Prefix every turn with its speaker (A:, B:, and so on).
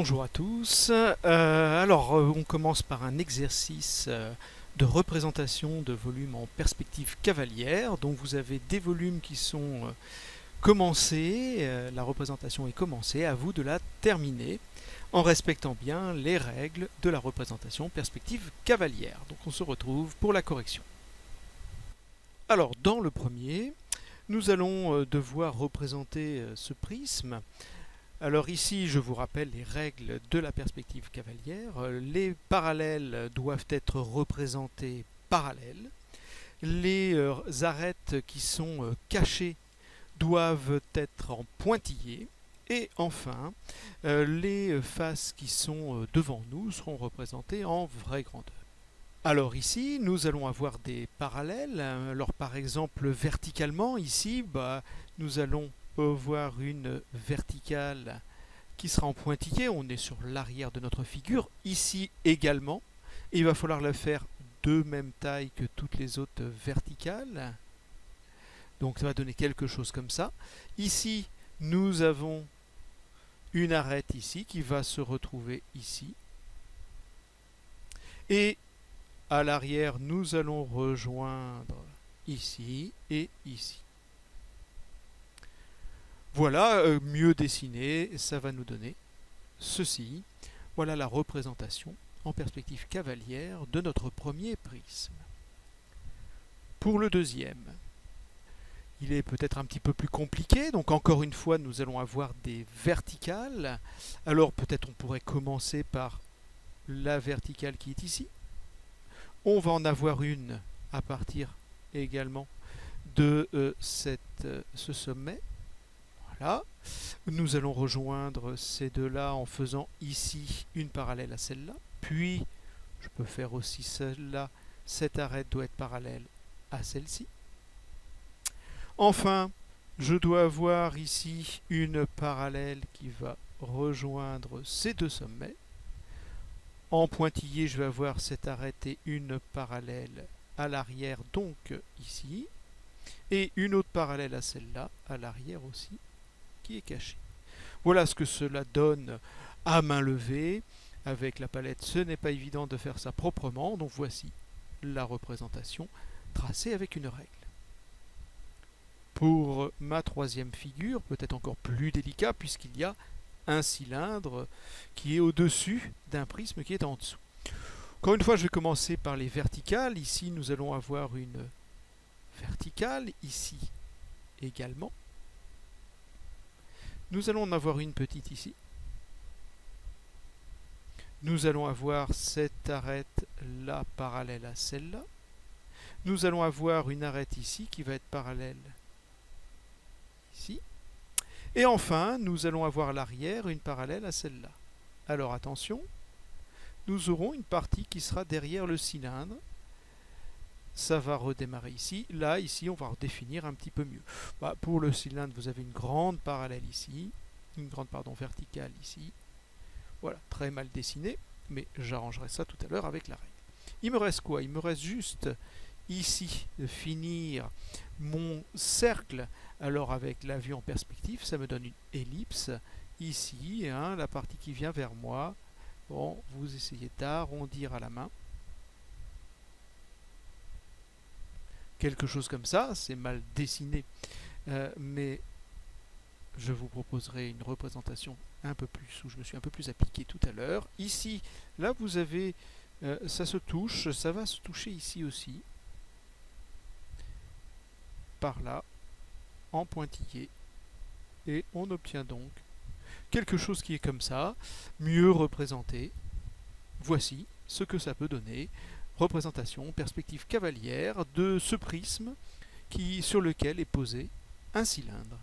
A: Bonjour à tous. On commence par un exercice de représentation de volumes en perspective cavalière. Donc vous avez des volumes qui sont commencés, la représentation est commencée, à vous de la terminer en respectant bien les règles de la représentation perspective cavalière. Donc on se retrouve pour la correction. Alors dans le premier, nous allons devoir représenter ce prisme. Alors ici, je vous rappelle les règles de la perspective cavalière. Les parallèles doivent être représentés parallèles. Les arêtes qui sont cachées doivent être en pointillés. Et enfin, les faces qui sont devant nous seront représentées en vraie grandeur. Alors ici, nous allons avoir des parallèles. Alors par exemple, verticalement, ici, nous allons voir une verticale qui sera en pointillé. On est sur l'arrière de notre figure. Ici également, il va falloir la faire de même taille que toutes les autres verticales. Donc ça va donner quelque chose comme ça. Ici, nous avons une arête ici qui va se retrouver ici. Et à l'arrière, nous allons rejoindre ici et ici. Voilà, mieux dessiné, ça va nous donner ceci. Voilà la représentation en perspective cavalière de notre premier prisme. Pour le deuxième, il est peut-être un petit peu plus compliqué. Donc encore une fois, nous allons avoir des verticales. Alors peut-être on pourrait commencer par la verticale qui est ici. On va en avoir une à partir également de ce sommet. Voilà. Nous allons rejoindre ces deux-là en faisant ici une parallèle à celle-là. Puis, je peux faire aussi celle-là. Cette arête doit être parallèle à celle-ci. Enfin, je dois avoir ici une parallèle qui va rejoindre ces deux sommets. En pointillé, je vais avoir cette arête et une parallèle à l'arrière, donc ici. Et une autre parallèle à celle-là, à l'arrière aussi, qui est cachée. Voilà ce que cela donne à main levée. Avec la palette, ce n'est pas évident de faire ça proprement. Donc voici la représentation tracée avec une règle. Pour ma troisième figure, peut-être encore plus délicat puisqu'il y a un cylindre qui est au-dessus d'un prisme qui est en dessous. Encore une fois, je vais commencer par les verticales. Ici, nous allons avoir une verticale, ici également. Nous allons en avoir une petite ici. Nous allons avoir cette arête là parallèle à celle-là. Nous allons avoir une arête ici qui va être parallèle ici. Et enfin, nous allons avoir à l'arrière une parallèle à celle-là. Alors attention, nous aurons une partie qui sera derrière le cylindre. Ça va redémarrer ici. Là, ici, on va redéfinir un petit peu mieux. Pour le cylindre, vous avez une grande parallèle ici, une grande verticale ici. Voilà, très mal dessiné, mais j'arrangerai ça tout à l'heure avec la règle. Il me reste quoi? Il me reste juste ici de finir mon cercle. Alors avec la vue en perspective, ça me donne une ellipse. Ici, la partie qui vient vers moi. Bon, vous essayez d'arrondir à la main. Quelque chose comme ça, c'est mal dessiné, mais je vous proposerai une représentation un peu plus, où je me suis un peu plus appliqué tout à l'heure. Ici, là vous avez, ça se touche, ça va se toucher ici aussi, par là, en pointillé, et on obtient donc quelque chose qui est comme ça, mieux représenté. Voici ce que ça peut donner. Représentation, perspective cavalière de ce prisme sur lequel est posé un cylindre.